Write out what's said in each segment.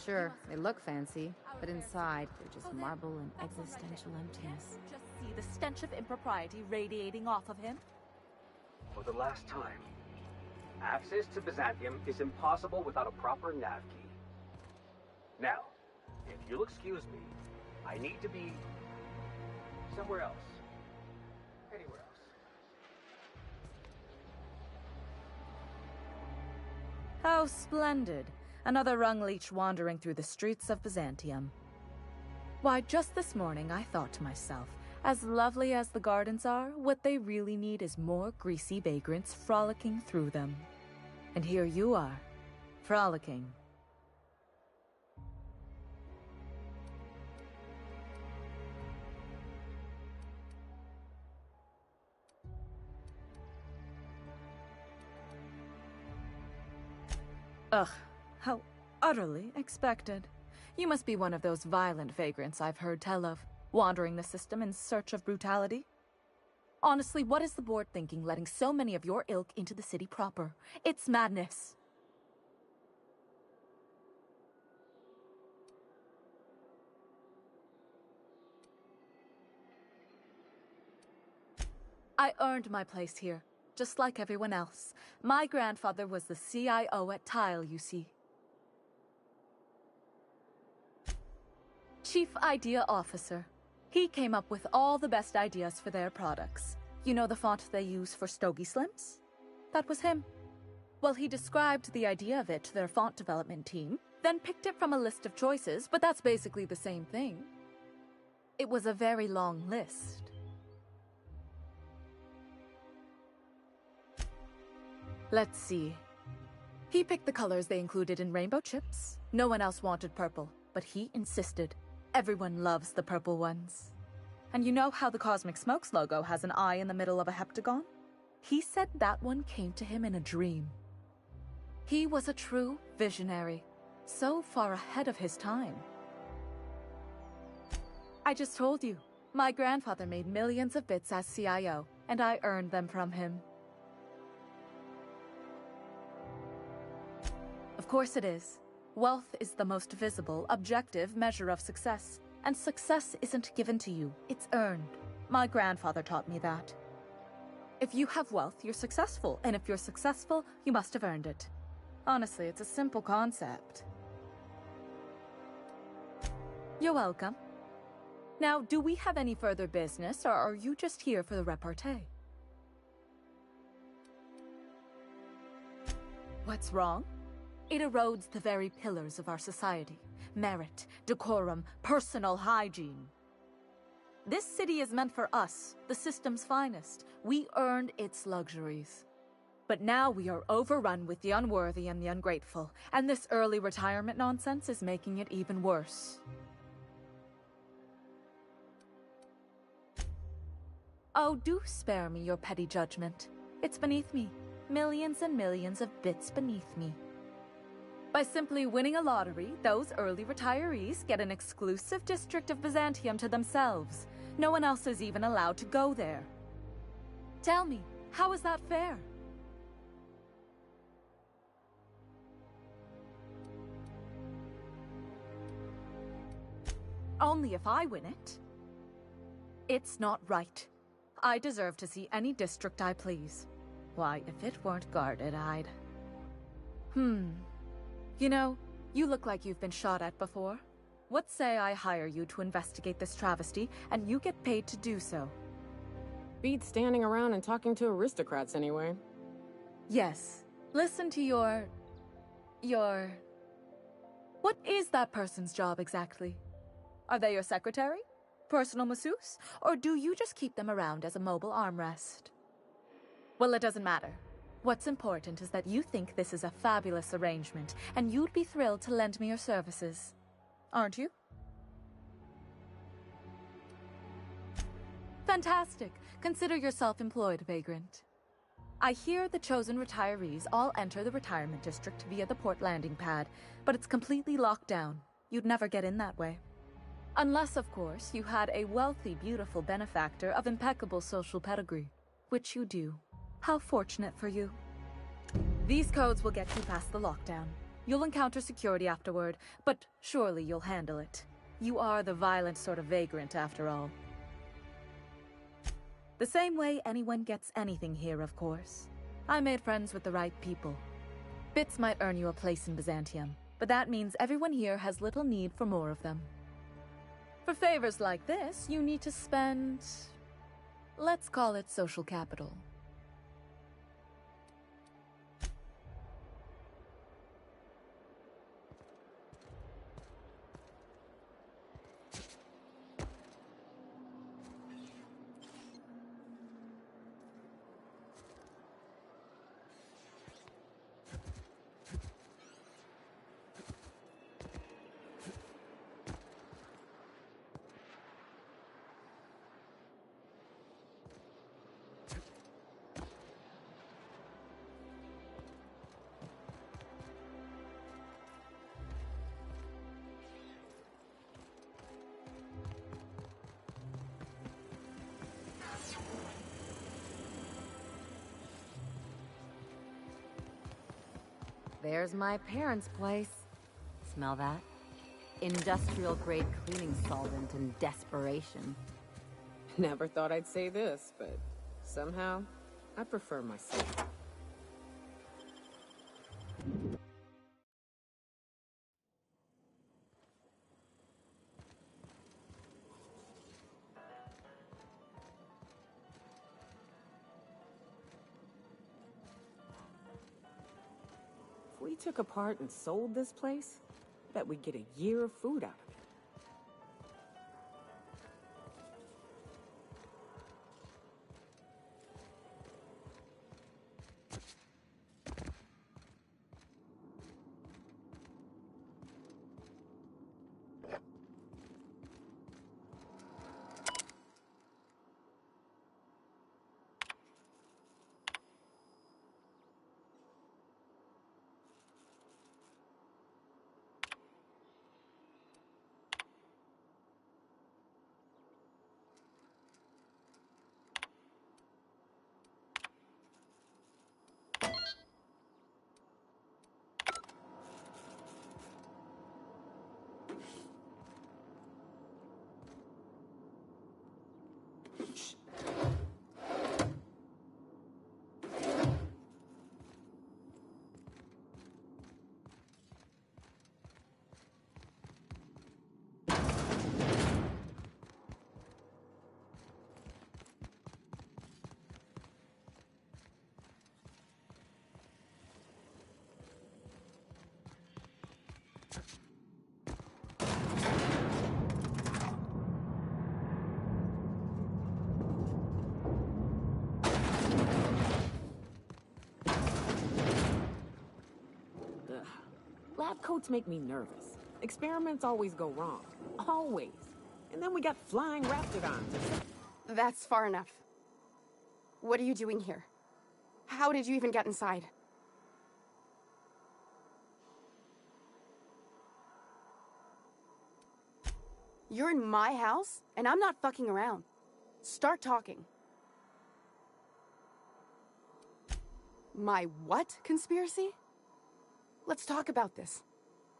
Sure, they look fancy, but inside, they're just marble and existential emptiness. Just see the stench of impropriety radiating off of him. For the last time, access to Byzantium is impossible without a proper nav key. Now, if you'll excuse me, I need to be somewhere else. Anywhere else. How splendid. Another rung leech wandering through the streets of Byzantium. Why, just this morning I thought to myself, as lovely as the gardens are, what they really need is more greasy vagrants frolicking through them. And here you are, frolicking. Ugh, how utterly expected. You must be one of those violent vagrants I've heard tell of, wandering the system in search of brutality. Honestly, what is the board thinking letting so many of your ilk into the city proper? It's madness. I earned my place here, just like everyone else. My grandfather was the CIO at Tile, you see. Chief Idea Officer. He came up with all the best ideas for their products. You know the font they use for Stogie Slims? That was him. Well, he described the idea of it to their font development team, then picked it from a list of choices, but that's basically the same thing. It was a very long list. Let's see. He picked the colors they included in rainbow chips. No one else wanted purple, but he insisted. Everyone loves the purple ones. And you know how the Cosmic Smokes logo has an eye in the middle of a heptagon? He said that one came to him in a dream. He was a true visionary, so far ahead of his time. I just told you, my grandfather made millions of bits as CIO, and I earned them from him. Of course it is. Wealth is the most visible, objective measure of success. And success isn't given to you, it's earned. My grandfather taught me that. If you have wealth, you're successful. And if you're successful, you must have earned it. Honestly, it's a simple concept. You're welcome. Now, do we have any further business, or are you just here for the repartee? What's wrong? It erodes the very pillars of our society. Merit, decorum, personal hygiene. This city is meant for us, the system's finest. We earned its luxuries. But now we are overrun with the unworthy and the ungrateful, and this early retirement nonsense is making it even worse. Oh, do spare me your petty judgment. It's beneath me. Millions and millions of bits beneath me. By simply winning a lottery, those early retirees get an exclusive district of Byzantium to themselves. No one else is even allowed to go there. Tell me, how is that fair? Only if I win it. It's not right. I deserve to see any district I please. Why, if it weren't guarded, I'd... You know, you look like you've been shot at before. What say I hire you to investigate this travesty, and you get paid to do so? Beats standing around and talking to aristocrats anyway. Yes. Listen to your... What is that person's job exactly? Are they your secretary? Personal masseuse? Or do you just keep them around as a mobile armrest? Well, it doesn't matter. What's important is that you think this is a fabulous arrangement, and you'd be thrilled to lend me your services. Aren't you? Fantastic. Consider yourself employed, vagrant. I hear the chosen retirees all enter the retirement district via the port landing pad, but it's completely locked down. You'd never get in that way. Unless, of course, you had a wealthy, beautiful benefactor of impeccable social pedigree, which you do. How fortunate for you. These codes will get you past the lockdown. You'll encounter security afterward, but surely you'll handle it. You are the violent sort of vagrant, after all. The same way anyone gets anything here, of course. I made friends with the right people. Bits might earn you a place in Byzantium, but that means everyone here has little need for more of them. For favors like this, you need to spend... let's call it social capital. There's my parents' place. Smell that? Industrial-grade cleaning solvent in desperation. Never thought I'd say this, but somehow, I prefer myself. If we took apart and sold this place, I bet we'd get a year of food out of it. Lab coats make me nervous. Experiments always go wrong. Always. And then we got flying raptidons. That's far enough. What are you doing here? How did you even get inside? You're in my house, and I'm not fucking around. Start talking. My what conspiracy? Let's talk about this.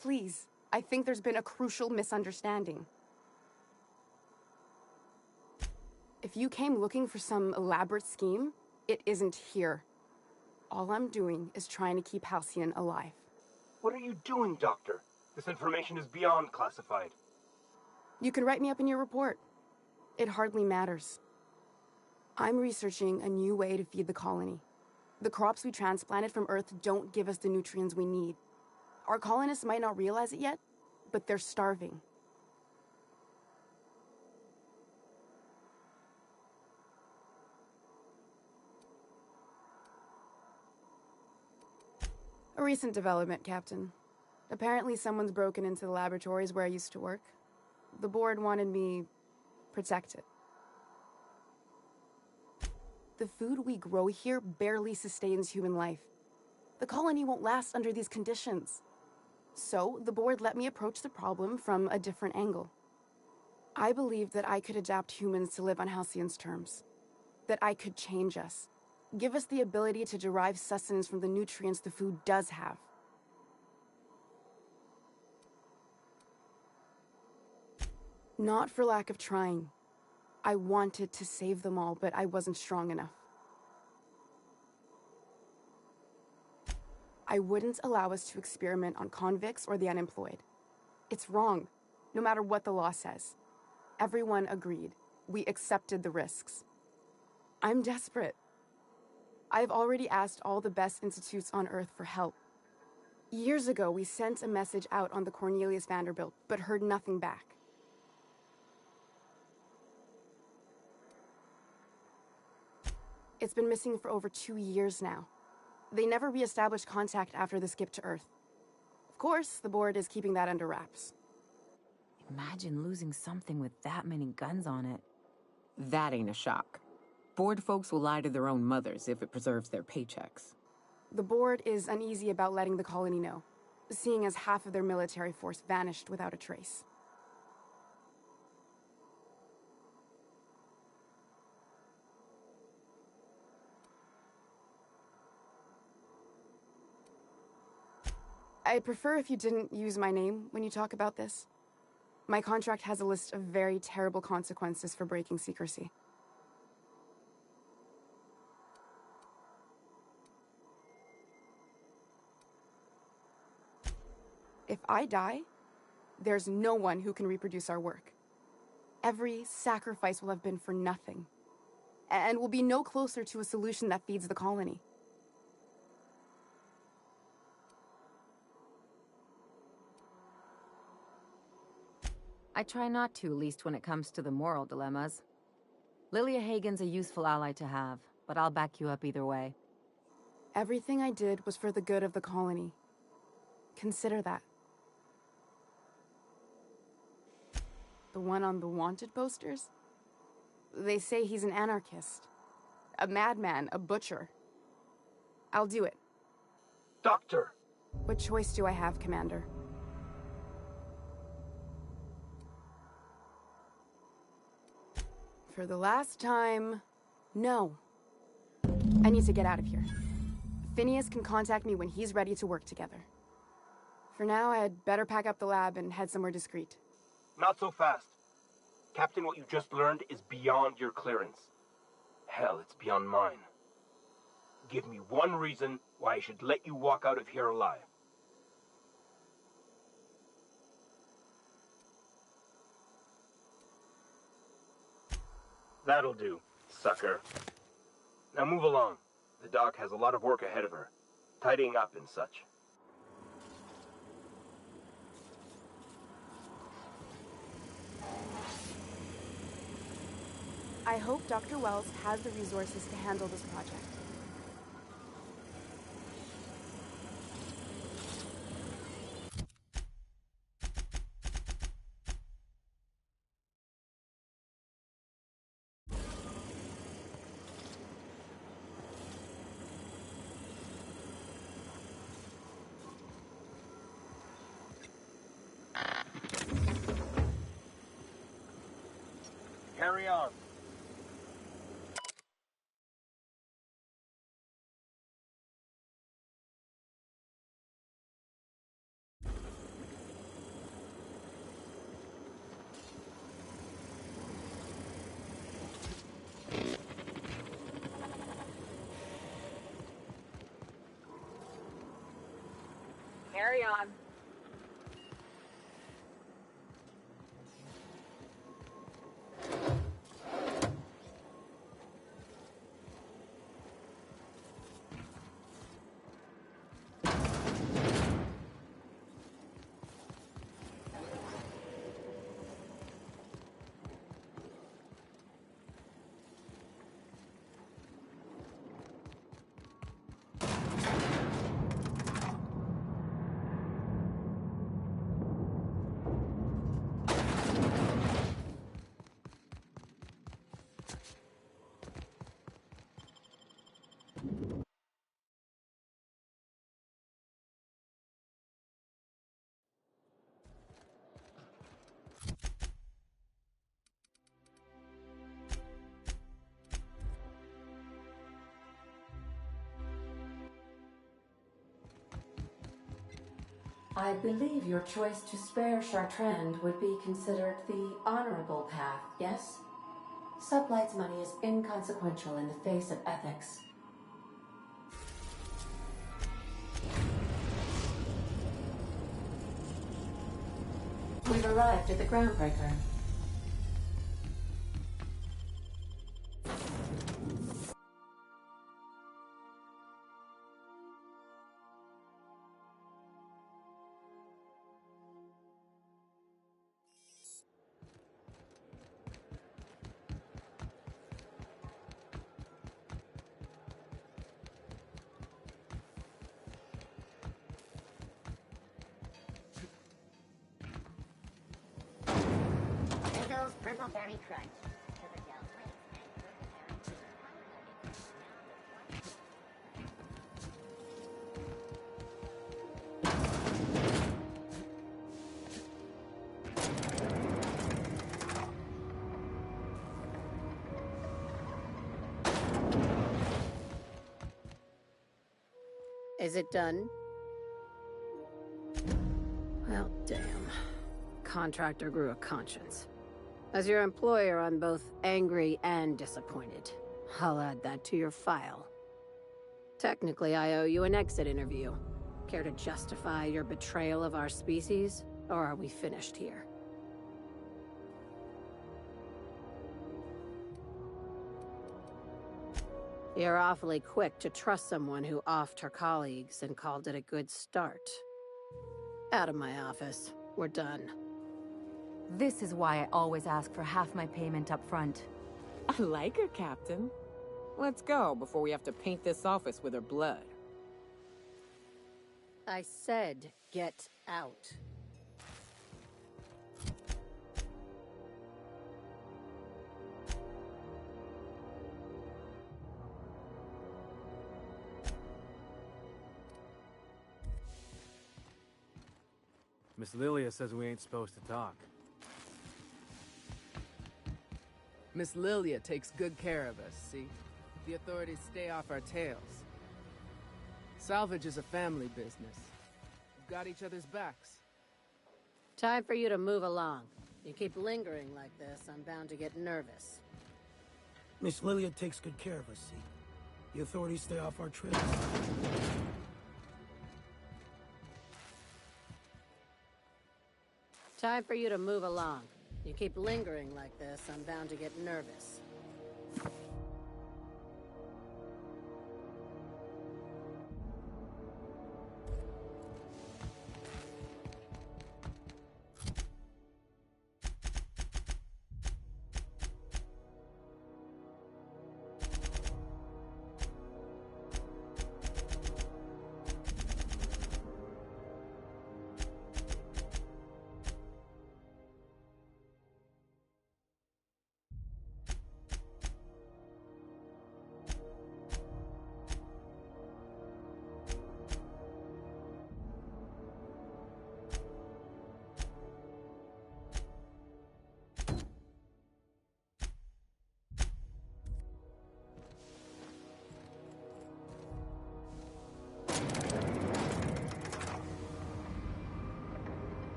Please, I think there's been a crucial misunderstanding. If you came looking for some elaborate scheme, it isn't here. All I'm doing is trying to keep Halcyon alive. What are you doing, Doctor? This information is beyond classified. You can write me up in your report. It hardly matters. I'm researching a new way to feed the colony. The crops we transplanted from Earth don't give us the nutrients we need. Our colonists might not realize it yet, but they're starving. A recent development, Captain. Apparently someone's broken into the laboratories where I used to work. The board wanted me protected. The food we grow here barely sustains human life. The colony won't last under these conditions. So, the board let me approach the problem from a different angle. I believed that I could adapt humans to live on Halcyon's terms. That I could change us. Give us the ability to derive sustenance from the nutrients the food does have. Not for lack of trying. I wanted to save them all, but I wasn't strong enough. I wouldn't allow us to experiment on convicts or the unemployed. It's wrong, no matter what the law says. Everyone agreed. We accepted the risks. I'm desperate. I've already asked all the best institutes on Earth for help. Years ago, we sent a message out on the Cornelius Vanderbilt, but heard nothing back. It's been missing for over 2 years now. They never re-established contact after the skip to Earth. Of course, the board is keeping that under wraps. Imagine losing something with that many guns on it. That ain't a shock. Board folks will lie to their own mothers if it preserves their paychecks. The board is uneasy about letting the colony know, seeing as half of their military force vanished without a trace. I'd prefer if you didn't use my name when you talk about this. My contract has a list of very terrible consequences for breaking secrecy. If I die, there's no one who can reproduce our work. Every sacrifice will have been for nothing, and we'll be no closer to a solution that feeds the colony. I try not to, least when it comes to the moral dilemmas. Lilia Hagen's a useful ally to have, but I'll back you up either way. Everything I did was for the good of the colony. Consider that. The one on the wanted posters? They say he's an anarchist. A madman, a butcher. I'll do it. Doctor! What choice do I have, Commander? For the last time, no. I need to get out of here. Phineas can contact me when he's ready to work together. For now, I'd better pack up the lab and head somewhere discreet. Not so fast. Captain, what you just learned is beyond your clearance. Hell, it's beyond mine. Give me one reason why I should let you walk out of here alive. That'll do, sucker. Now move along. The doc has a lot of work ahead of her, tidying up and such. I hope Dr. Wells has the resources to handle this project. Carry on. Carry on. I believe your choice to spare Chartrand would be considered the honorable path, yes? Sublight's money is inconsequential in the face of ethics. We've arrived at the groundbreaker. Pickles, Purpleberry Crunch. Silverdale Flakes, Is it done? Well, damn. Contractor grew a conscience. As your employer, I'm both angry and disappointed. I'll add that to your file. Technically, I owe you an exit interview. Care to justify your betrayal of our species? Or are we finished here? You're awfully quick to trust someone who offed her colleagues and called it a good start. Out of my office. We're done. This is why I always ask for half my payment up front. I like her, Captain. Let's go before we have to paint this office with her blood. I said, get out. Miss Lilia says we ain't supposed to talk. Miss Lilia takes good care of us, see? The authorities stay off our tails. Salvage is a family business. We've got each other's backs. Time for you to move along. You keep lingering like this, I'm bound to get nervous. Miss Lilia takes good care of us, see? The authorities stay off our trails. Time for you to move along. You keep lingering like this, I'm bound to get nervous.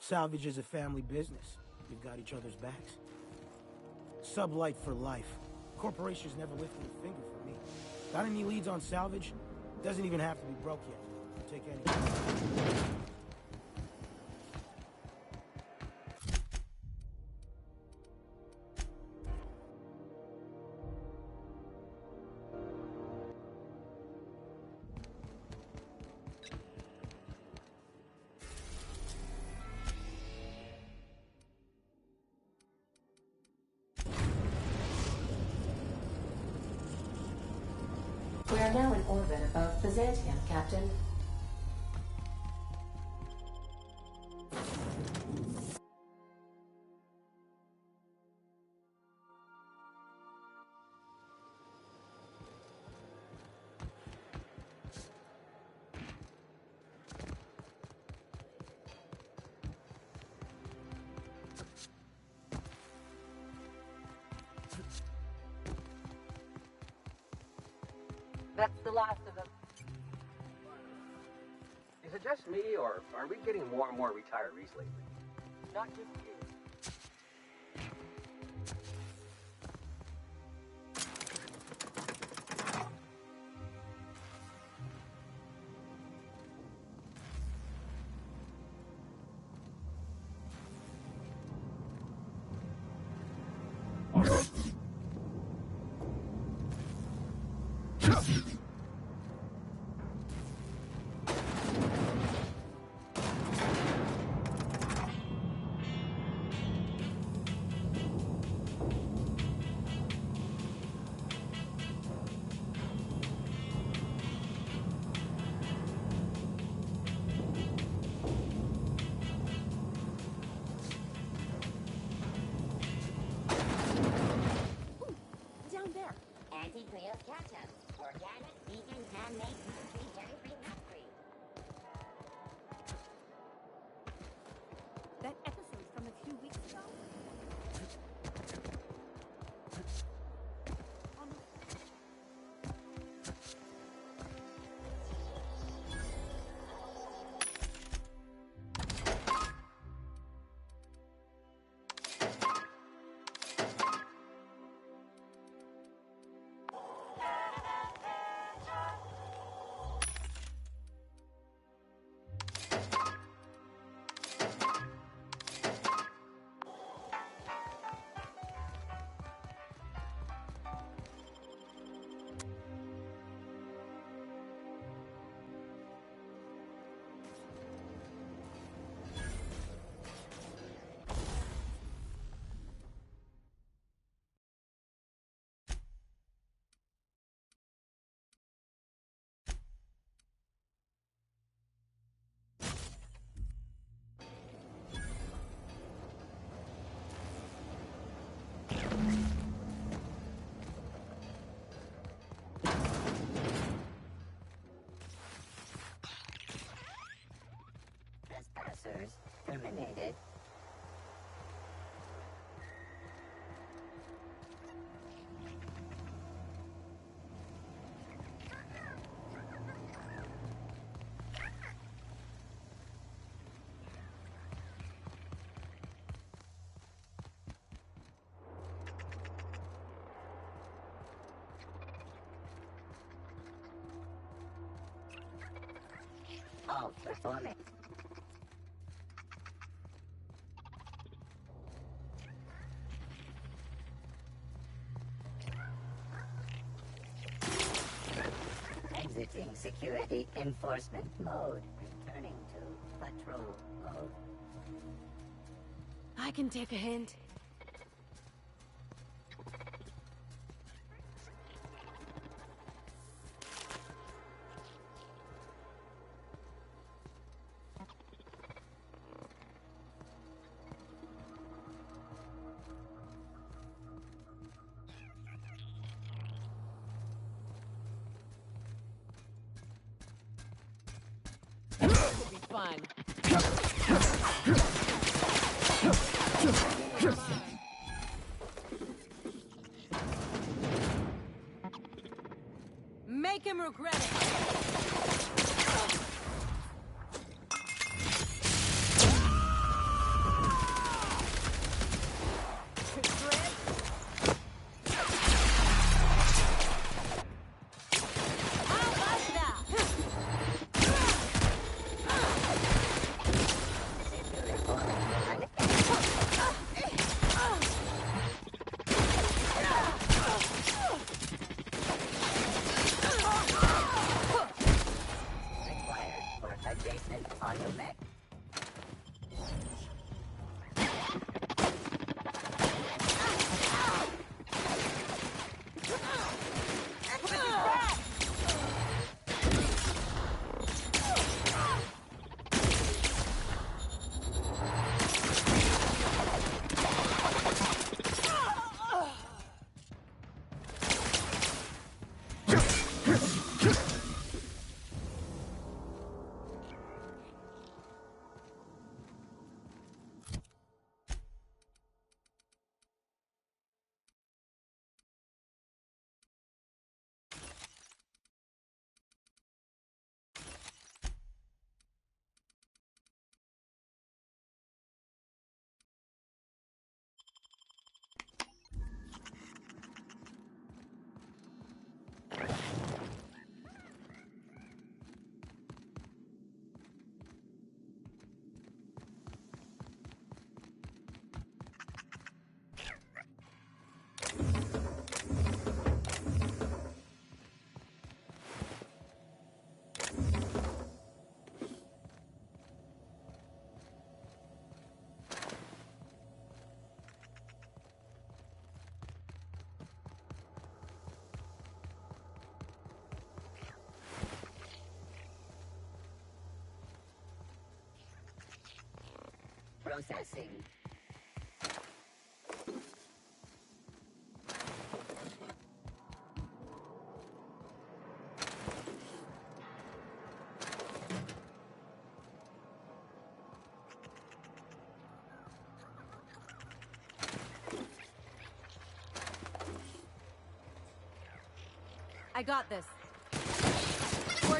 Salvage is a family business. We've got each other's backs. Sublight for life. Corporations never lifted a finger for me. Got any leads on salvage? Doesn't even have to be broke yet. I'll take any. We are now in orbit above Byzantium, Captain. That's the last of them. Is it just me, or are we getting more and more retirees lately? Not just you. Anti-Creole ketchup. Organic, vegan, handmade, gluten-free, dairy-free, nut-free. That episode from a few weeks ago? Trespassers terminated. All performing. Exiting security enforcement mode. Returning to patrol mode. I can take a hint. This will be fun. Make him regret it. Processing. I got this. We're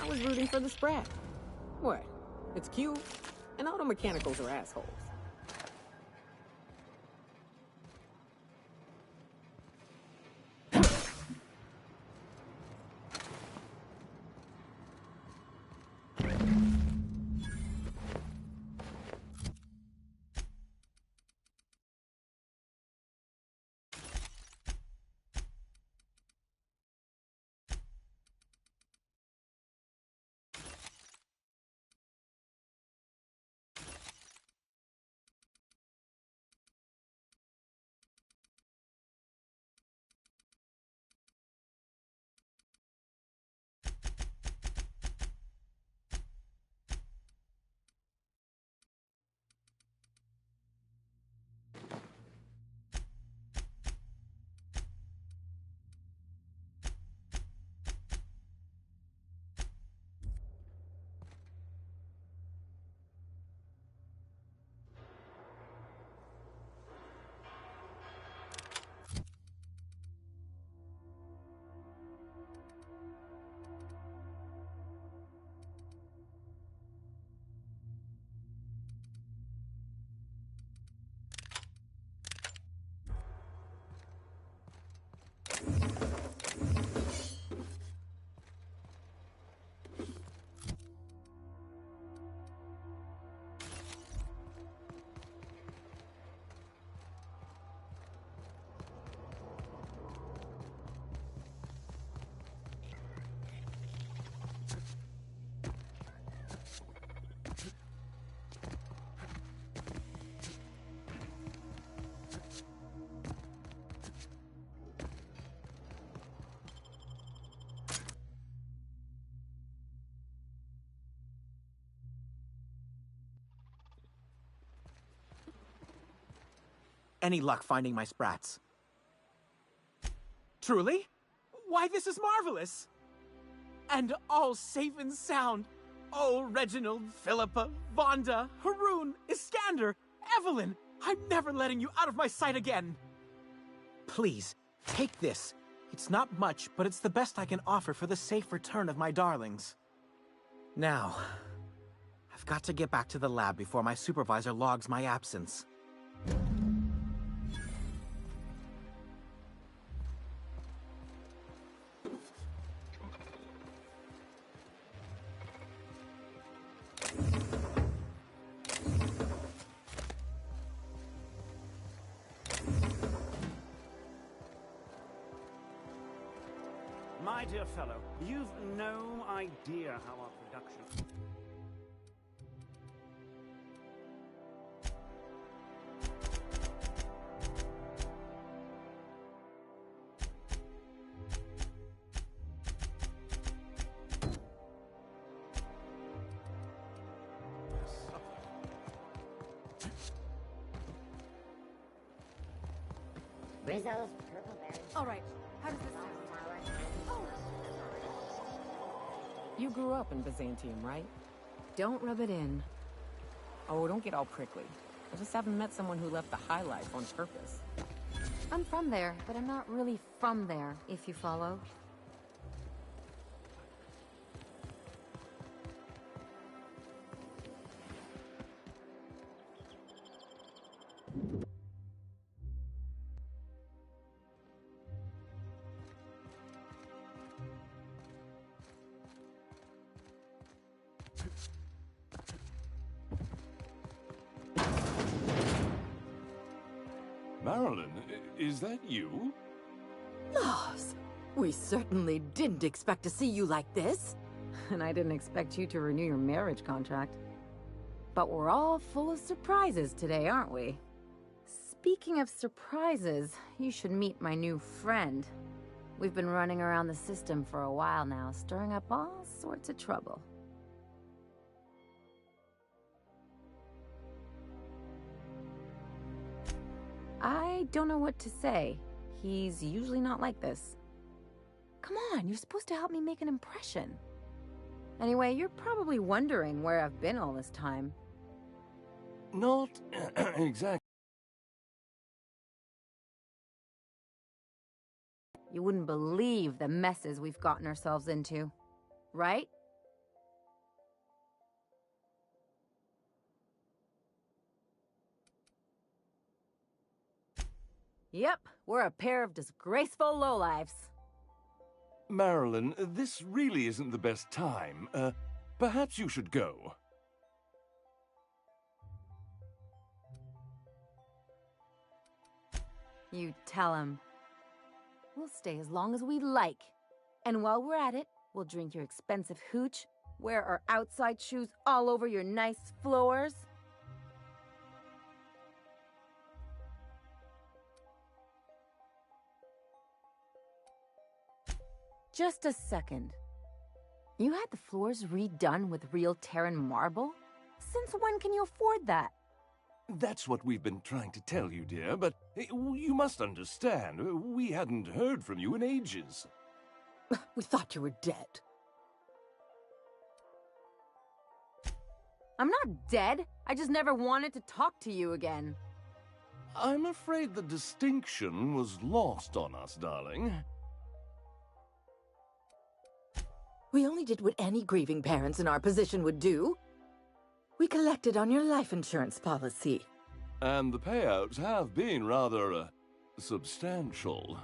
I was rooting for the Sprat. What? It's cute, and all the mechanicals are assholes. Any luck finding my sprats? Truly? Why, this is marvelous! And all safe and sound. Oh, Reginald, Philippa, Vonda, Haroon, Iskander, Evelyn, I'm never letting you out of my sight again. Please, take this. It's not much, but it's the best I can offer for the safe return of my darlings. Now, I've got to get back to the lab before my supervisor logs my absence. My dear fellow, you've no idea how our production... Rizzo's purple berry. All right. How does this sound? You grew up in Byzantium, right? Don't rub it in. Oh, don't get all prickly. I just haven't met someone who left the high life on purpose. I'm from there, but I'm not really from there, if you follow. Marilyn, is that you? Lars, We certainly didn't expect to see you like this. And I didn't expect you to renew your marriage contract. But we're all full of surprises today, aren't we? Speaking of surprises, you should meet my new friend. We've been running around the system for a while now, stirring up all sorts of trouble. I don't know what to say. He's usually not like this. Come on, you're supposed to help me make an impression. Anyway, you're probably wondering where I've been all this time. Not exactly. You wouldn't believe the messes we've gotten ourselves into, right? Yep, we're a pair of disgraceful lowlifes. Marilyn, this really isn't the best time. Perhaps you should go. You tell him. We'll stay as long as we like. And while we're at it, we'll drink your expensive hooch, wear our outside shoes all over your nice floors. Just a second. You had the floors redone with real Terran marble? Since when can you afford that? That's what we've been trying to tell you, dear, but you must understand, we hadn't heard from you in ages. We thought you were dead. I'm not dead. I just never wanted to talk to you again. I'm afraid the distinction was lost on us, darling. We only did what any grieving parents in our position would do. We collected on your life insurance policy. And the payouts have been rather, substantial.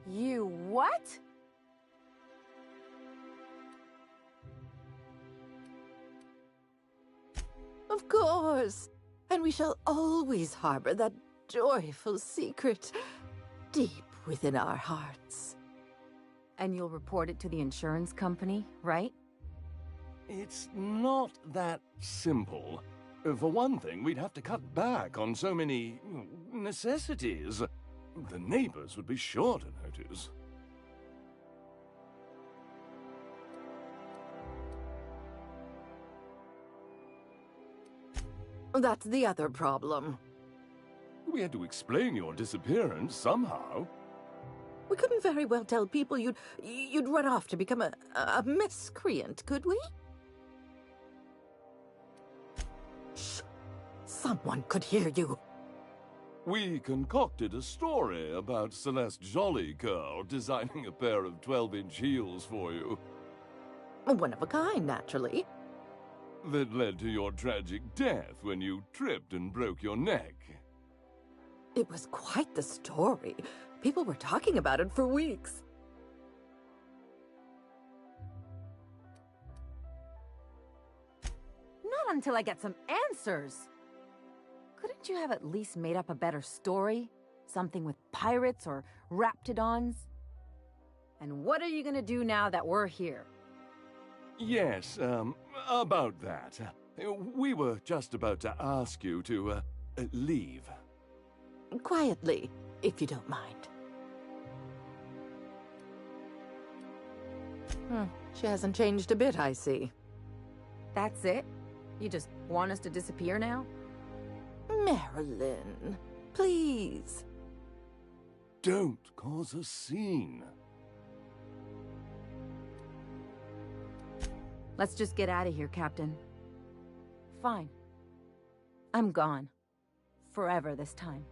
You what? Of course. And we shall always harbor that joyful secret deep within our hearts. And you'll report it to the insurance company, right? It's not that simple. For one thing, we'd have to cut back on so many necessities. The neighbors would be sure to notice. That's the other problem. We had to explain your disappearance somehow. We couldn't very well tell people you'd run off to become a miscreant, could we? Shh! Someone could hear you. We concocted a story about Celeste Jollycurl designing a pair of 12-inch heels for you. One of a kind, naturally. That led to your tragic death when you tripped and broke your neck. It was quite the story. People were talking about it for weeks. Not until I get some answers. Couldn't you have at least made up a better story? Something with pirates or raptidons? And what are you gonna do now that we're here? Yes, about that. We were just about to ask you to, leave. Quietly, if you don't mind. She hasn't changed a bit, I see. That's it? You just want us to disappear now? Marilyn, please. Don't cause a scene. Let's just get out of here, Captain. Fine. I'm gone. Forever this time.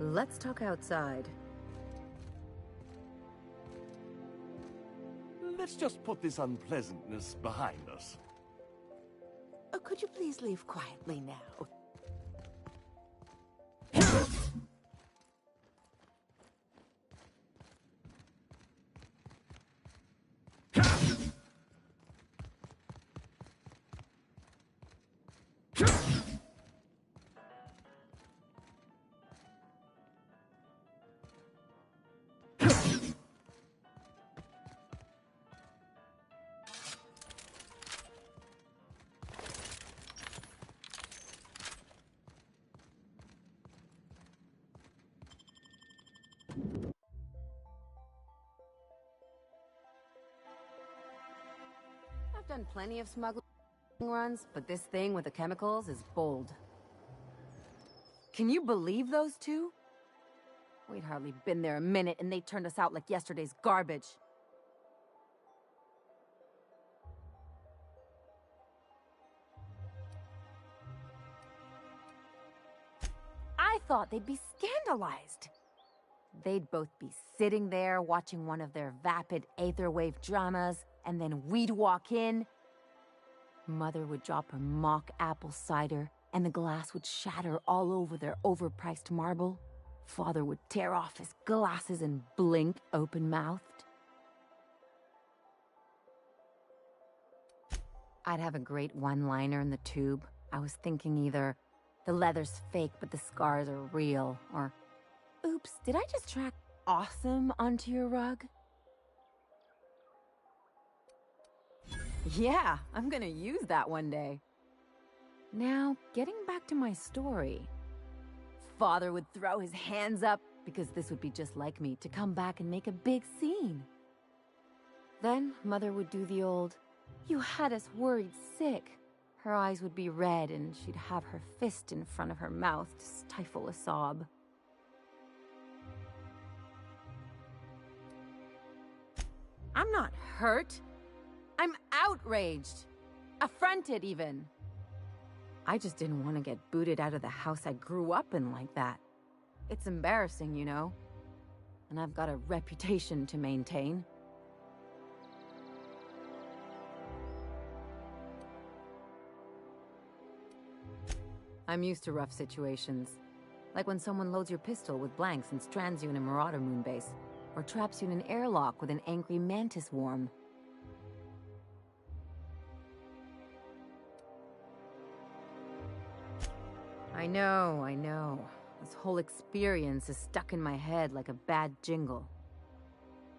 Let's talk outside. Let's just put this unpleasantness behind us. Oh, could you please leave quietly now? done plenty of smuggling runs, but this thing with the chemicals is bold. Can you believe those two? We'd hardly been there a minute and they turned us out like yesterday's garbage. I thought they'd be scandalized. They'd both be sitting there watching one of their vapid aetherwave dramas, and then we'd walk in. Mother would drop her mock apple cider, and the glass would shatter all over their overpriced marble. Father would tear off his glasses and blink open-mouthed. I'd have a great one-liner in the tube. I was thinking either, the leather's fake but the scars are real, or, oops, did I just track awesome onto your rug? Yeah, I'm gonna use that one day. Now, getting back to my story. Father would throw his hands up, because this would be just like me, to come back and make a big scene. Then, Mother would do the old, "You had us worried sick." Her eyes would be red, and she'd have her fist in front of her mouth to stifle a sob. I'm not hurt. I'm outraged. Affronted, even. I just didn't want to get booted out of the house I grew up in like that. It's embarrassing, you know. And I've got a reputation to maintain. I'm used to rough situations. Like when someone loads your pistol with blanks and strands you in a Marauder moonbase, or traps you in an airlock with an angry mantis worm. I know. This whole experience is stuck in my head like a bad jingle.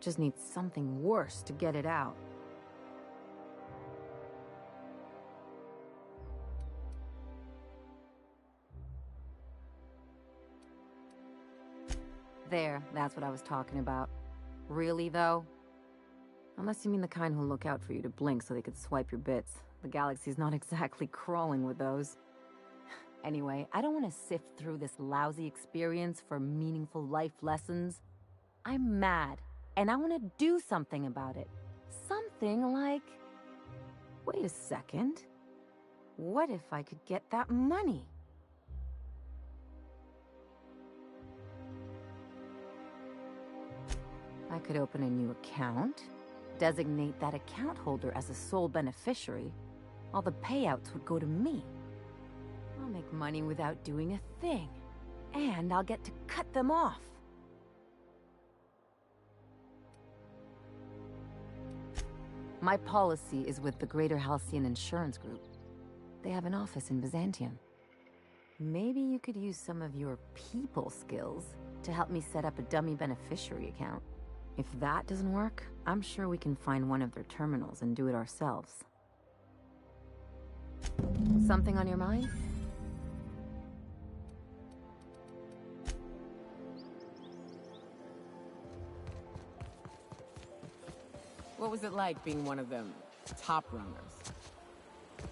Just need something worse to get it out. There, that's what I was talking about. Really, though? Unless you mean the kind who'll look out for you to blink so they could swipe your bits. The galaxy's not exactly crawling with those. Anyway, I don't want to sift through this lousy experience for meaningful life lessons. I'm mad, and I want to do something about it. Something like... Wait a second. What if I could get that money? I could open a new account, designate that account holder as a sole beneficiary. All the payouts would go to me. I'll make money without doing a thing. And I'll get to cut them off. My policy is with the Greater Halcyon Insurance Group. They have an office in Byzantium. Maybe you could use some of your people skills to help me set up a dummy beneficiary account. If that doesn't work, I'm sure we can find one of their terminals and do it ourselves. Something on your mind? What was it like being one of them top runners?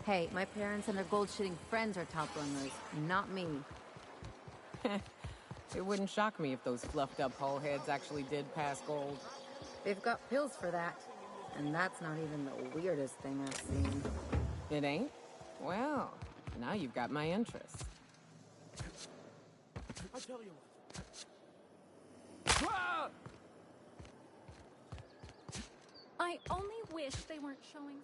Hey, my parents and their gold-shitting friends are top runners, not me. It wouldn't shock me if those fluffed-up hull heads actually did pass gold. They've got pills for that. And that's not even the weirdest thing I've seen. It ain't? Well, now you've got my interest. I'll tell you what. I only wish they weren't showing.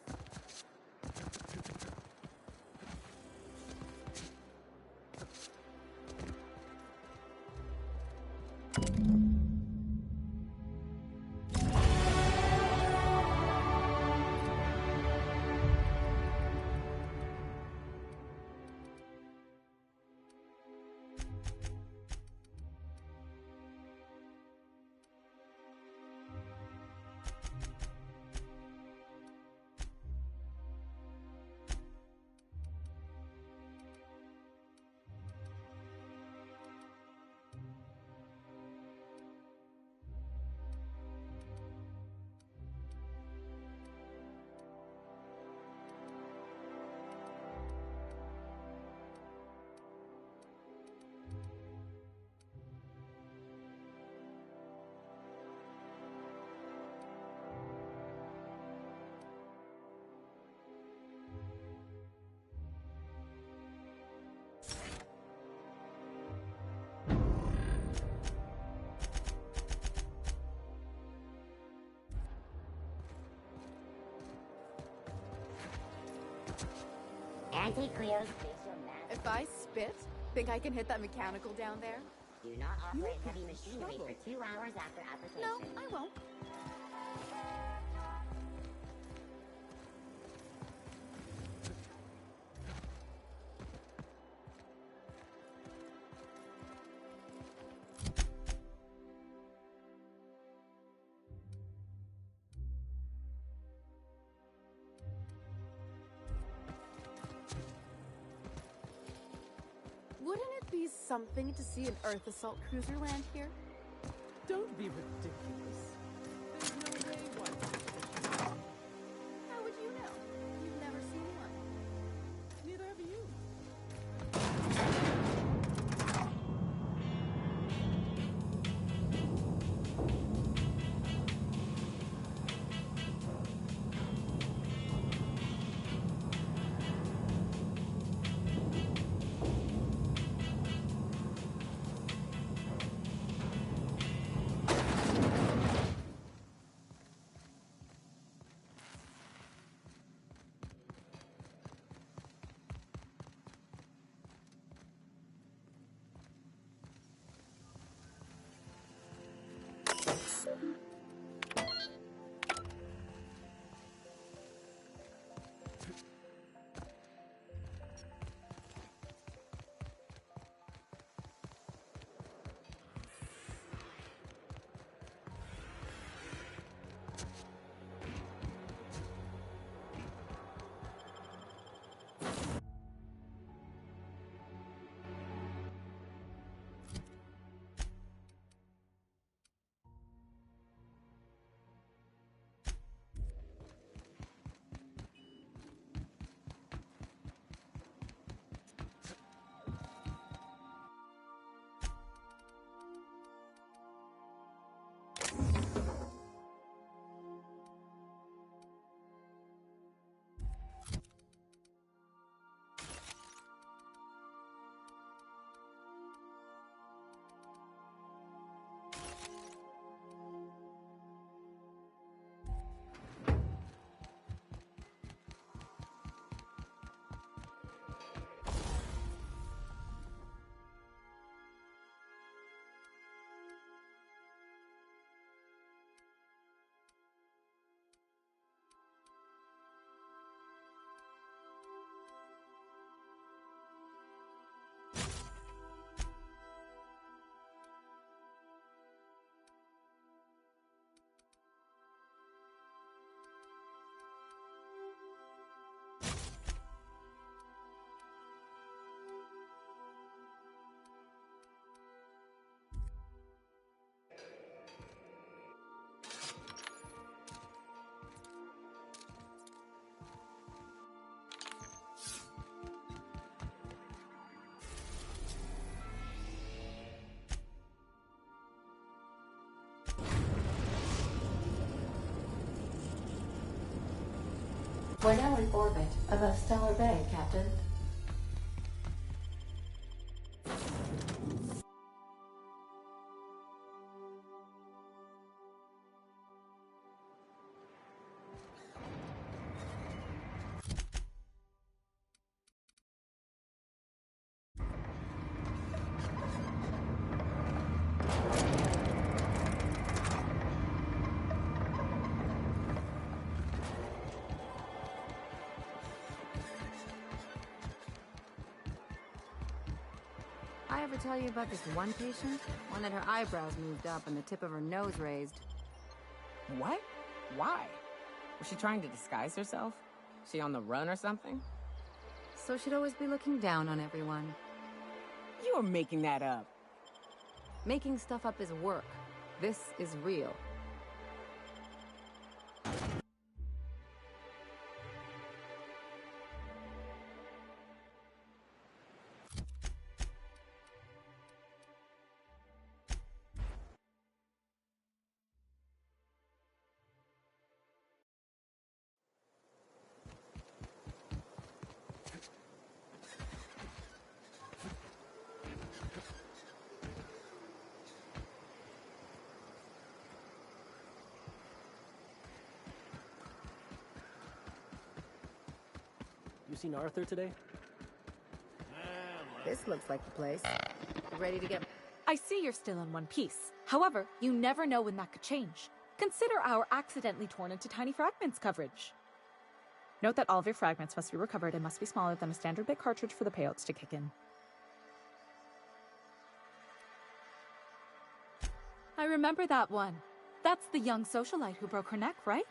Sante Cleo's facial mask. If I spit, think I can hit that mechanical down there? Do not operate heavy machinery for 2 hours after application. No, I won't. Wouldn't it be something to see an Earth assault cruiser land here? Don't be ridiculous. There's no way one. How would you know? You've never seen one. Neither have you. We're now in orbit above Stellar Bay, Captain. I ever tell you about this one patient? One that her eyebrows moved up and the tip of her nose raised. What? Why? Was she trying to disguise herself? She on the run or something? So she'd always be looking down on everyone. You are making that up. Making stuff up is work. This is real. You seen Arthur today? This looks like the place. Ready to get... I see you're still in one piece. However, you never know when that could change. Consider our accidentally torn into tiny fragments coverage. Note that all of your fragments must be recovered and must be smaller than a standard bit cartridge for the payouts to kick in. I remember that one. That's the young socialite who broke her neck, right?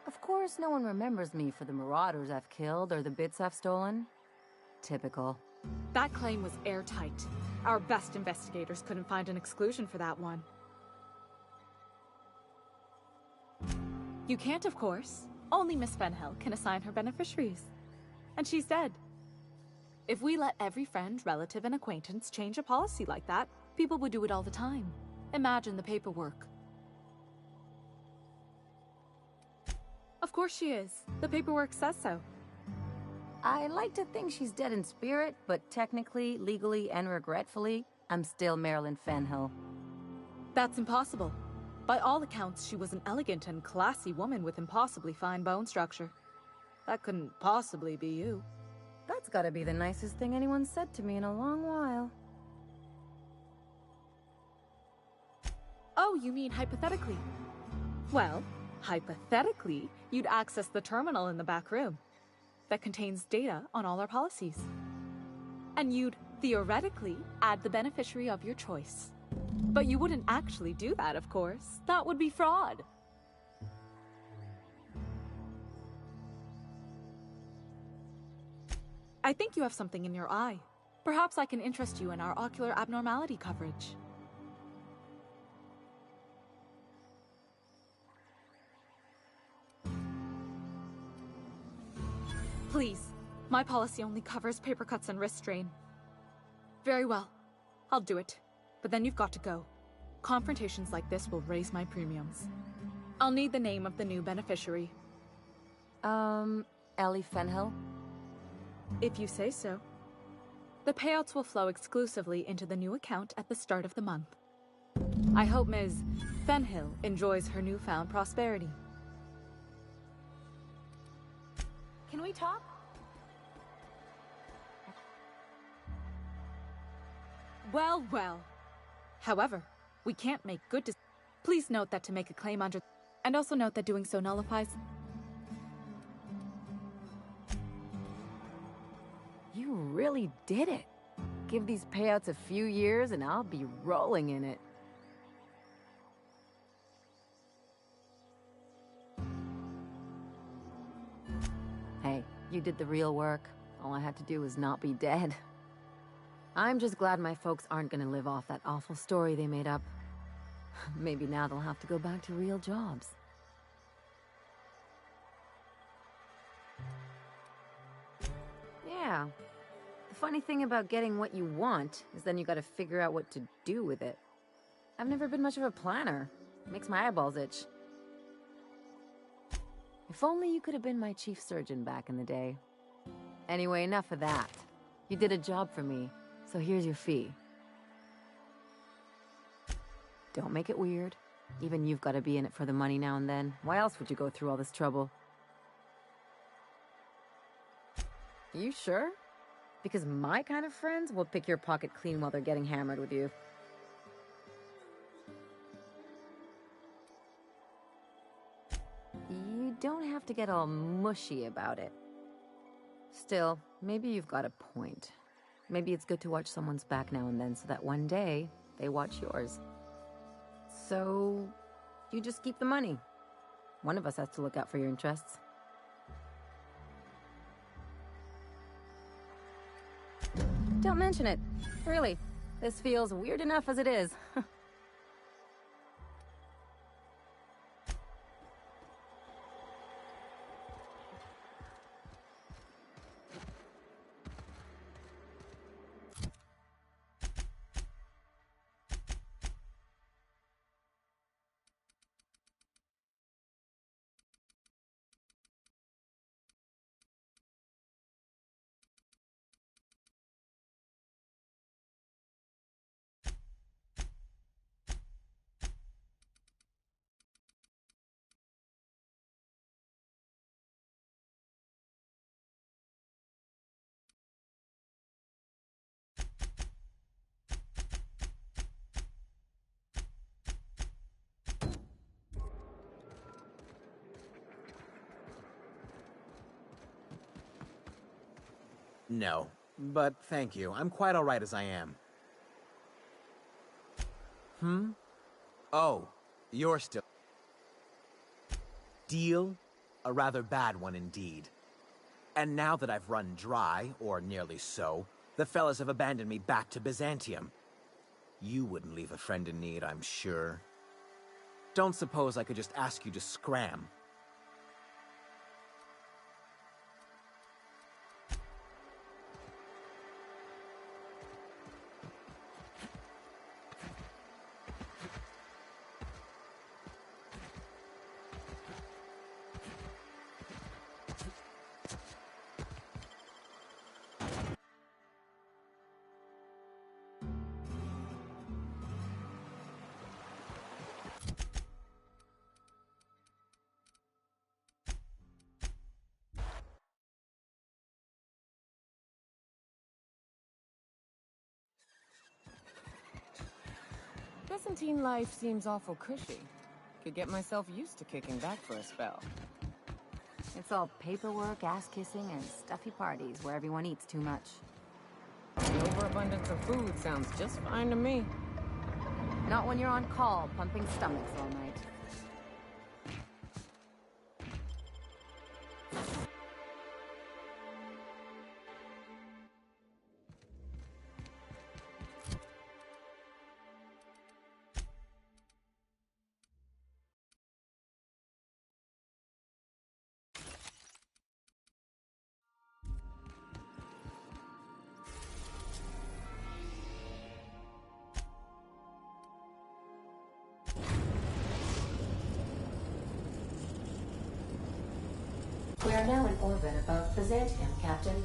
Of course, no one remembers me for the marauders I've killed or the bits I've stolen. Typical. That claim was airtight. Our best investigators couldn't find an exclusion for that one. You can't, of course. Only Miss Fenhill can assign her beneficiaries. And she's dead. If we let every friend, relative, and acquaintance change a policy like that, people would do it all the time. Imagine the paperwork. Of course she is. The paperwork says so. I like to think she's dead in spirit, but technically, legally, and regretfully, I'm still Marilyn Fenhill. That's impossible. By all accounts, she was an elegant and classy woman with impossibly fine bone structure. That couldn't possibly be you. That's gotta be the nicest thing anyone's said to me in a long while. Oh, you mean hypothetically? Well, hypothetically, you'd access the terminal in the back room that contains data on all our policies. And you'd, theoretically, add the beneficiary of your choice. But you wouldn't actually do that, of course. That would be fraud. I think you have something in your eye. Perhaps I can interest you in our ocular abnormality coverage. Please, my policy only covers paper cuts and wrist strain. Very well, I'll do it. But then you've got to go. Confrontations like this will raise my premiums. I'll need the name of the new beneficiary. Ellie Fenhill? If you say so. The payouts will flow exclusively into the new account at the start of the month. I hope Ms. Fenhill enjoys her newfound prosperity. Can we talk? Well, well. However, we can't make good decisions. Please note that to make a claim under... And also note that doing so nullifies... You really did it. Give these payouts a few years and I'll be rolling in it. Hey, you did the real work. All I had to do was not be dead. I'm just glad my folks aren't gonna live off that awful story they made up. Maybe now they'll have to go back to real jobs. Yeah. The funny thing about getting what you want is then you gotta figure out what to do with it. I've never been much of a planner. Makes my eyeballs itch. If only you could have been my chief surgeon back in the day. Anyway, enough of that. You did a job for me, so here's your fee. Don't make it weird. Even you've got to be in it for the money now and then. Why else would you go through all this trouble? You sure? Because my kind of friends will pick your pocket clean while they're getting hammered with you. You don't have to get all mushy about it. Still, maybe you've got a point. Maybe it's good to watch someone's back now and then so that one day they watch yours. So, you just keep the money. One of us has to look out for your interests. Don't mention it. Really, this feels weird enough as it is. No, but thank you. I'm quite all right as I am. Oh, you're still... Deal? A rather bad one indeed. And now that I've run dry, or nearly so, the fellas have abandoned me back to Byzantium. You wouldn't leave a friend in need, I'm sure. Don't suppose I could just ask you to scram. Byzantine life seems awful cushy. Could get myself used to kicking back for a spell. It's all paperwork, ass-kissing, and stuffy parties where everyone eats too much. The overabundance of food sounds just fine to me. Not when you're on call, pumping stomachs all night. We are now in orbit above Byzantium, Captain.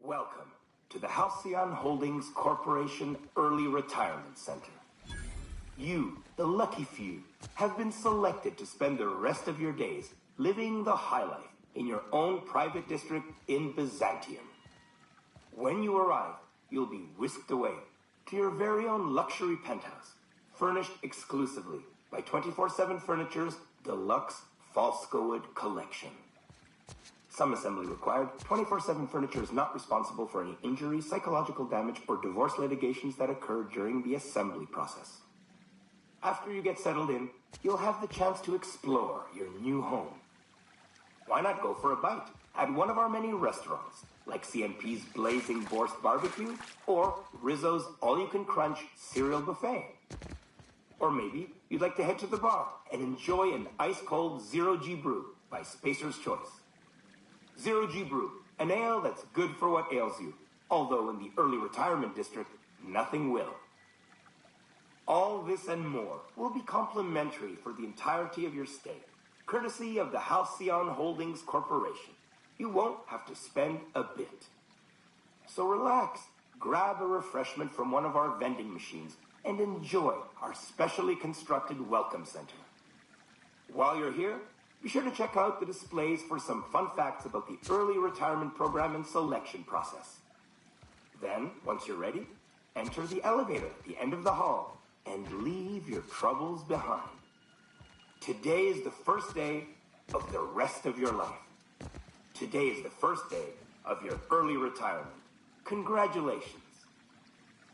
Welcome to the Halcyon Holdings Corporation Early Retirement Center. You, the lucky few, have been selected to spend the rest of your days living the high life in your own private district in Byzantium. When you arrive, you'll be whisked away to your very own luxury penthouse, furnished exclusively by 24/7 Furniture's deluxe Falscowood collection. Some assembly required. 24/7 Furniture is not responsible for any injuries, psychological damage, or divorce litigations that occur during the assembly process. After you get settled in, you'll have the chance to explore your new home. Why not go for a bite at one of our many restaurants, like CNP's Blazing Borscht Barbecue or Rizzo's All-You-Can-Crunch Cereal Buffet? Or maybe you'd like to head to the bar and enjoy an ice-cold Zero-G Brew by Spacer's Choice. Zero-G Brew, an ale that's good for what ails you, although in the early retirement district, nothing will. All this and more will be complimentary for the entirety of your stay, courtesy of the Halcyon Holdings Corporation. You won't have to spend a bit. So relax, grab a refreshment from one of our vending machines, and enjoy our specially constructed welcome center. While you're here, be sure to check out the displays for some fun facts about the early retirement program and selection process. Then, once you're ready, enter the elevator at the end of the hall and leave your troubles behind. Today is the first day of the rest of your life. Today is the first day of your early retirement. Congratulations.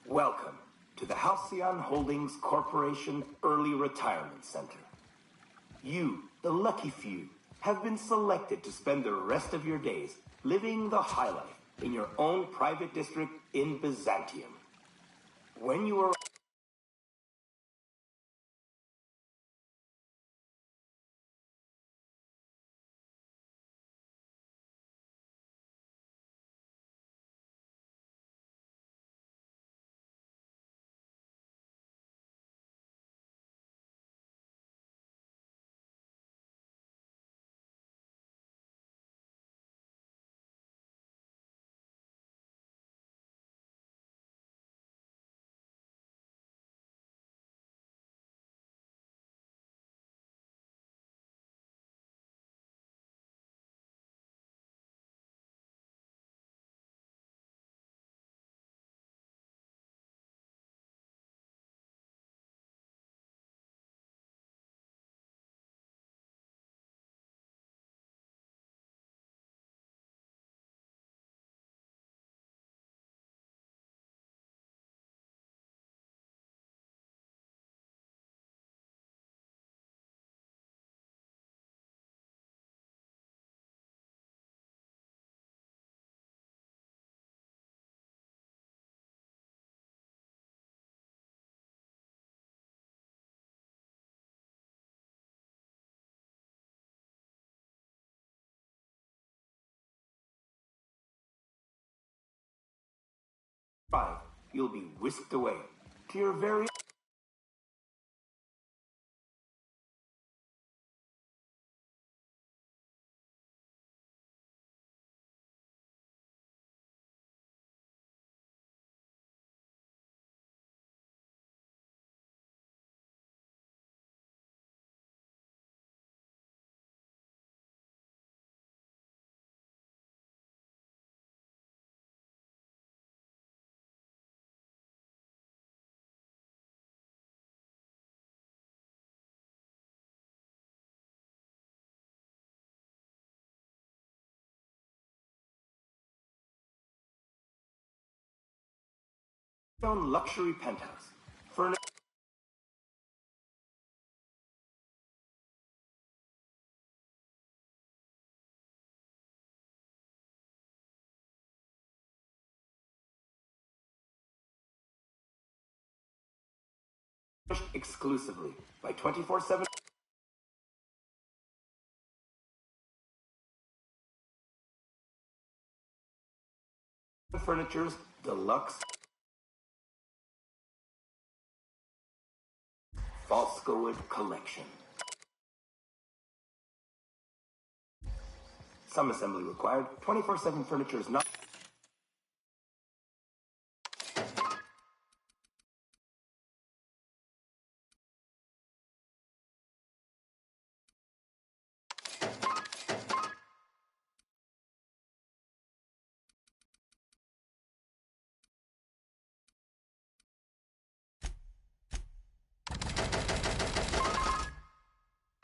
Welcome to the Halcyon Holdings Corporation Early Retirement Center. You, the lucky few, have been selected to spend the rest of your days living the high life in your own private district in Byzantium. When you are 5, you'll be whisked away to your very own luxury penthouse. Furnished exclusively by 24/7 Furniture's deluxe Falscowood collection. Some assembly required. 24/7 Furniture is not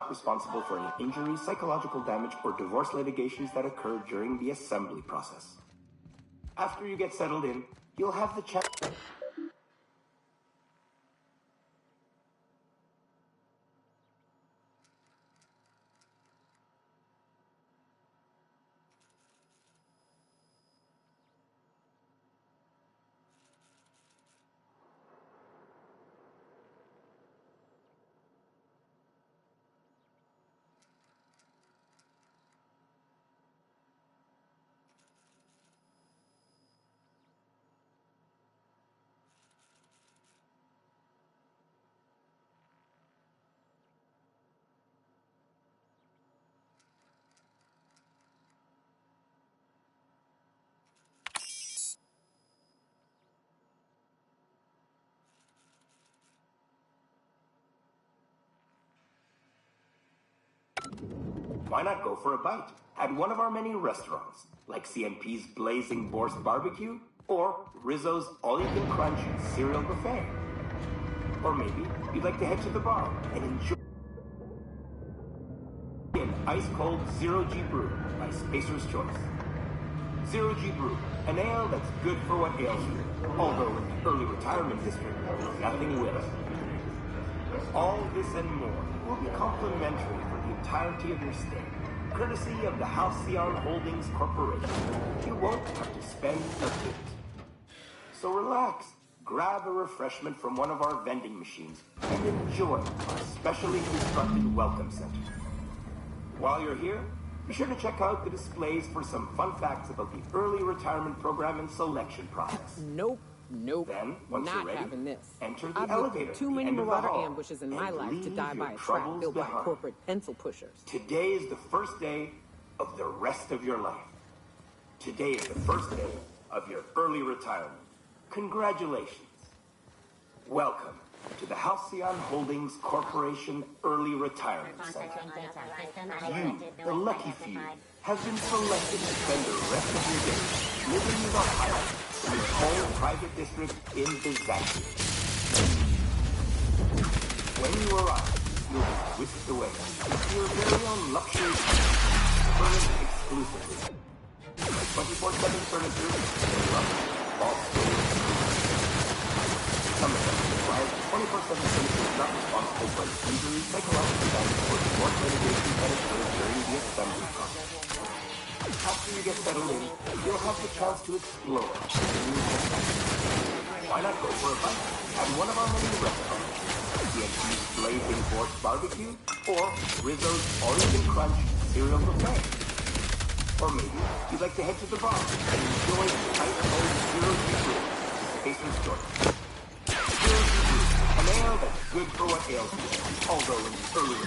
responsible for any injury, psychological damage, or divorce litigations that occur during the assembly process. After you get settled in, you'll have the chance. Why not go for a bite at one of our many restaurants, like CNP's Blazing Boar's Barbecue or Rizzo's All-You-Can-Crunch Cereal Buffet? Or maybe you'd like to head to the bar and enjoy an ice-cold Zero-G Brew by Spacer's Choice. Zero-G Brew, an ale that's good for what ails you, although in the early retirement district, nothing will. All this and more will be complimentary for the entirety of your stay, courtesy of the Halcyon Holdings Corporation. You won't have to spend a bit. So relax, grab a refreshment from one of our vending machines, and enjoy our specially constructed welcome center. While you're here, be sure to check out the displays for some fun facts about the early retirement program and selection process. Nope. Then, once Not you're ready, having this. enter the I've elevator. looked through too at the many end of the marauder hall, ambushes in my and life to leave die your by a trap troubles built by behind. corporate pencil pushers. Today is the first day of the rest of your life. Today is the first day of your early retirement. Congratulations. Welcome to the Halcyon Holdings Corporation Early Retirement Center. You, the lucky few, have been selected to spend the rest of your days living the highlight in your own private district in Byzantium. When you arrive, you'll be whisked away to your very own luxury furnished exclusively by 24/7 Furniture and Love Falscowood. Some of them require 24/7 Furniture is not responsible for injury, psychological damage, or divorce litigation that occurs during the assembly process. After you get settled in, you'll have the chance to explore new perspectives. Why not go for a bite at one of our many restaurants? CNP's Blazing Boar's Barbecue or Rizzo's All-You-Can-Crunch Cereal Buffet. Or maybe you'd like to head to the bar and enjoy the ice-cold Zero-G Brew, Patience Jordan. Here's your group. An ale that's good for what ails you, although in the earlier...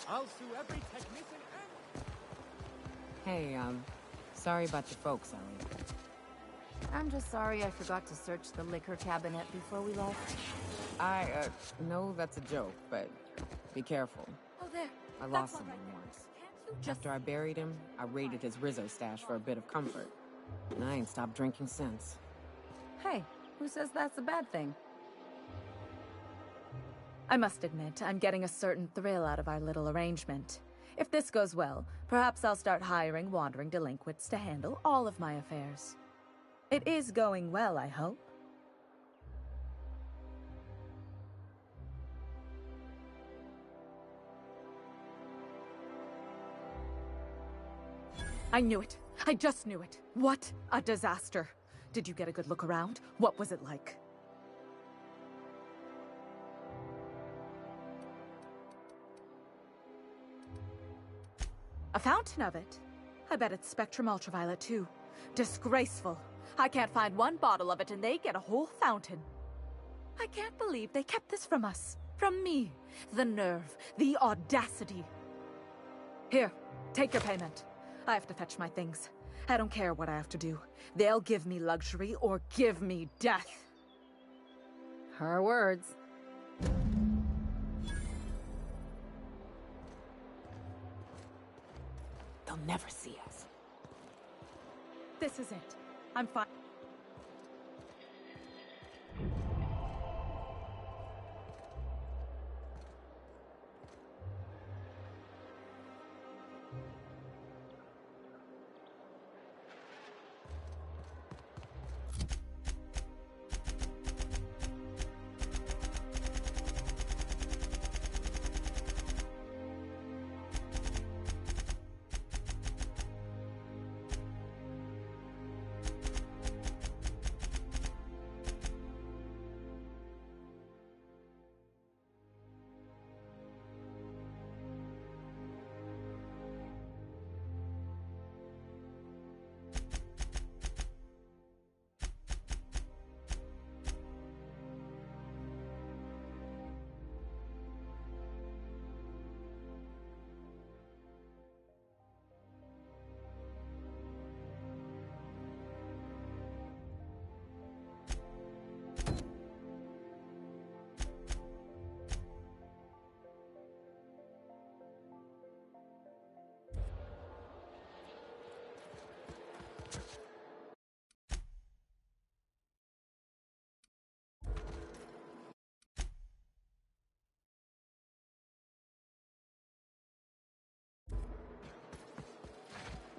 I'll sue every technician and... Hey, sorry about your folks, Ellie. I'm just sorry I forgot to search the liquor cabinet before we left. I know that's a joke, but be careful. Oh, there. I lost someone once. After I buried him, I raided his Rizzo stash for a bit of comfort. And I ain't stopped drinking since. Hey, who says that's a bad thing? I must admit, I'm getting a certain thrill out of our little arrangement. If this goes well, perhaps I'll start hiring wandering delinquents to handle all of my affairs. It is going well, I hope. I knew it. I just knew it. What a disaster. Did you get a good look around? What was it like? A fountain of it? I bet it's Spectrum Ultraviolet too. Disgraceful. I can't find one bottle of it and they get a whole fountain. I can't believe they kept this from us. From me. The nerve. The audacity. Here, take your payment. I have to fetch my things. I don't care what I have to do. They'll give me luxury or give me death. Her words. They'll never see us. This is it. I'm fine.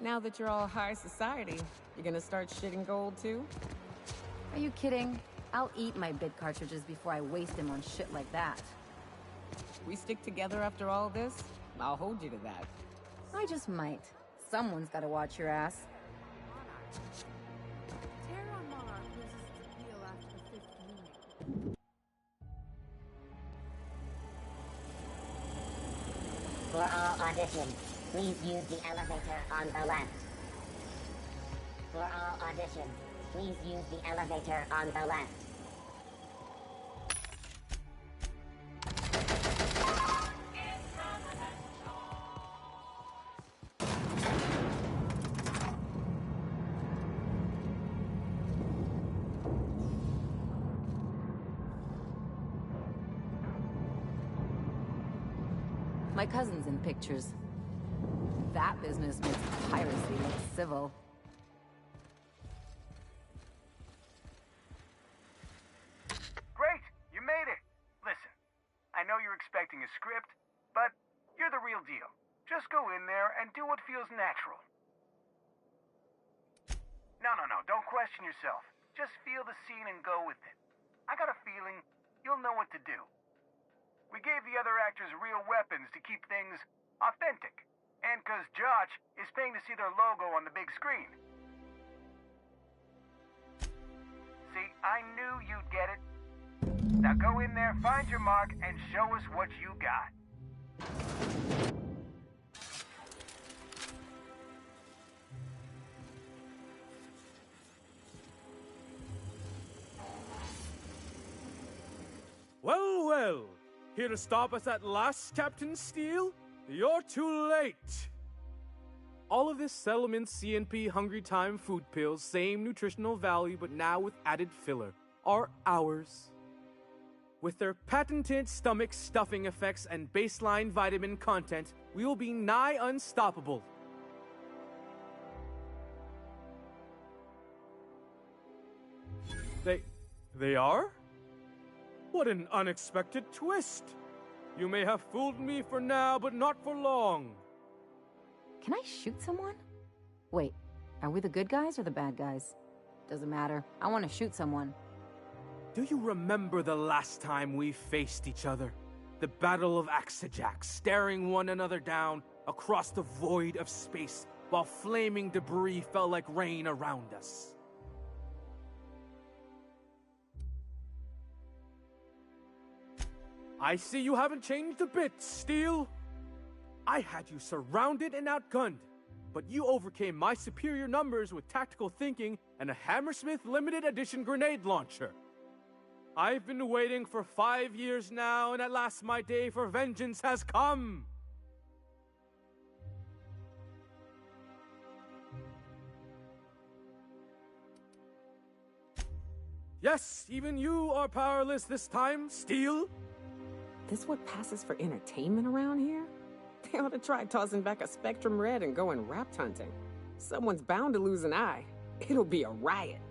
Now that you're all high society, you gonna start shitting gold too? Are you kidding? I'll eat my bid cartridges before I waste them on shit like that. We stick together after all this? I'll hold you to that. I just might. Someone's gotta watch your ass. For all auditions, please use the elevator on the left. For all auditions, please use the elevator on the left. My cousin's in pictures. That business makes piracy look civil. Great! You made it! Listen, I know you're expecting a script, but you're the real deal. Just go in there and do what feels natural. No, don't question yourself. Just feel the scene and go with it. I got a feeling you'll know what to do. We gave the other actors real weapons to keep things authentic. And 'cause Josh is paying to see their logo on the big screen. See, I knew you'd get it. Now go in there, find your mark, and show us what you got. Well. Here to stop us at last, Captain Steele? You're too late! All of this Settlement CNP Hungry Time food pills, same nutritional value but now with added filler, are ours. With their patented stomach stuffing effects and baseline vitamin content, we will be nigh unstoppable. They are? What an unexpected twist! You may have fooled me for now, but not for long. Can I shoot someone? Wait, are we the good guys or the bad guys? Doesn't matter. I want to shoot someone. Do you remember the last time we faced each other? The Battle of Axejack, staring one another down across the void of space while flaming debris fell like rain around us. I see you haven't changed a bit, Steel. I had you surrounded and outgunned, but you overcame my superior numbers with tactical thinking and a Hammersmith limited edition grenade launcher. I've been waiting for 5 years now, and at last my day for vengeance has come. Yes, even you are powerless this time, Steel. This what passes for entertainment around here? They ought to try tossing back a Spectrum Red and going rapt hunting. Someone's bound to lose an eye. It'll be a riot.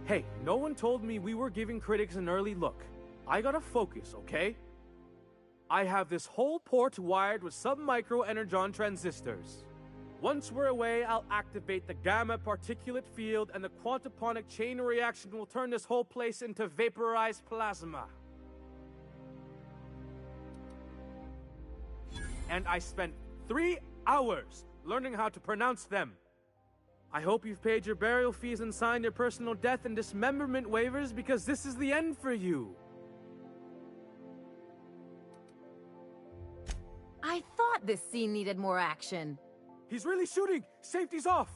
Hey, no one told me we were giving critics an early look. I gotta focus, okay? I have this whole port wired with sub-micro energon transistors. Once we're away, I'll activate the gamma particulate field and the quantaponic chain reaction will turn this whole place into vaporized plasma. And I spent 3 hours learning how to pronounce them. I hope you've paid your burial fees and signed your personal death and dismemberment waivers because this is the end for you. I thought this scene needed more action. He's really shooting! Safety's off!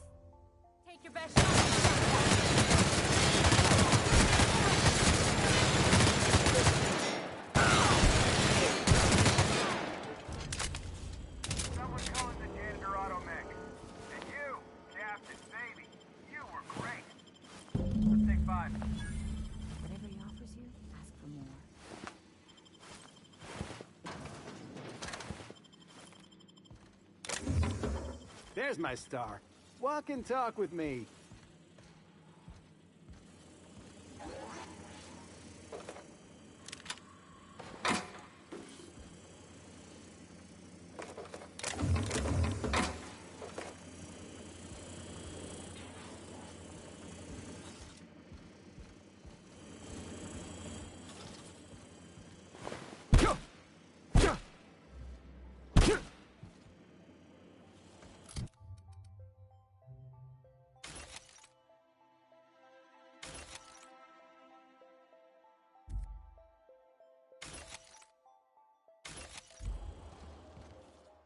Take your best shot. Someone calling the janitor automech. And you, Captain, baby, you were great. Let's take 5. Whatever he offers you, ask for more. There's my star. Walk and talk with me.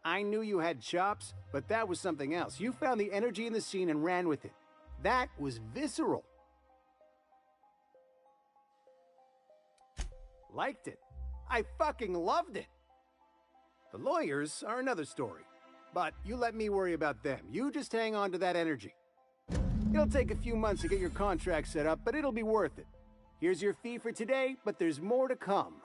I knew you had chops, but that was something else. You found the energy in the scene and ran with it. That was visceral. Liked it. I fucking loved it. The lawyers are another story. But you let me worry about them. You just hang on to that energy. It'll take a few months to get your contract set up, but it'll be worth it. Here's your fee for today, but there's more to come.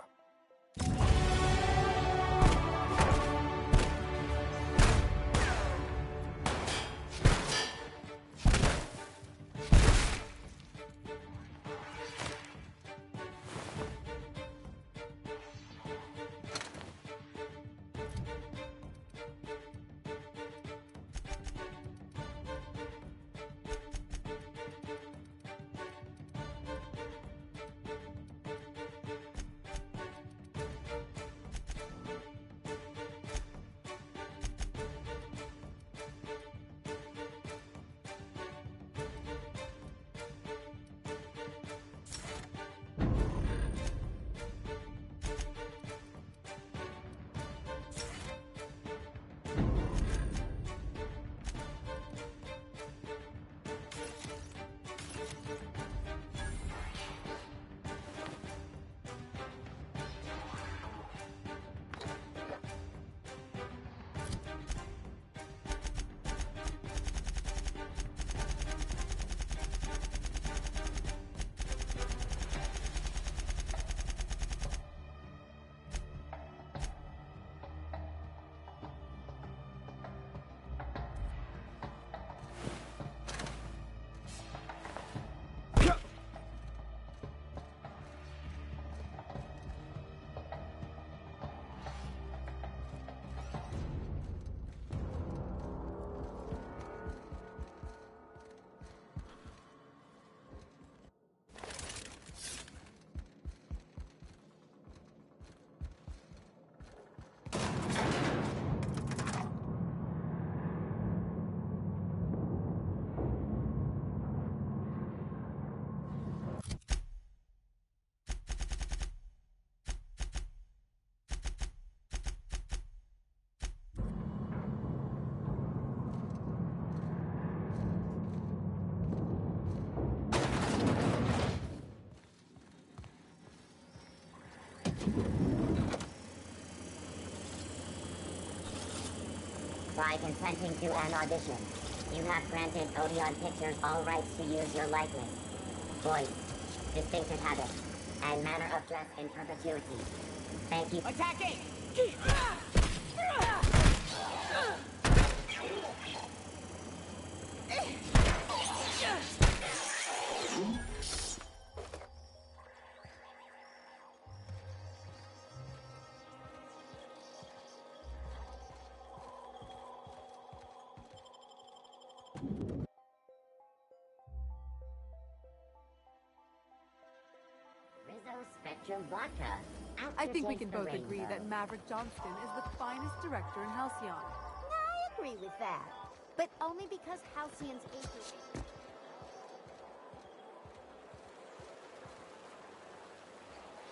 By consenting to an audition, you have granted Odeon Pictures all rights to use your likeness, voice, distinctive habits, and manner of dress in perpetuity. Thank you. Attacking! Spectrum Vodka. I think we can both agree that Maverick Johnston is the finest director in Halcyon. I agree with that. But only because Halcyon's acres...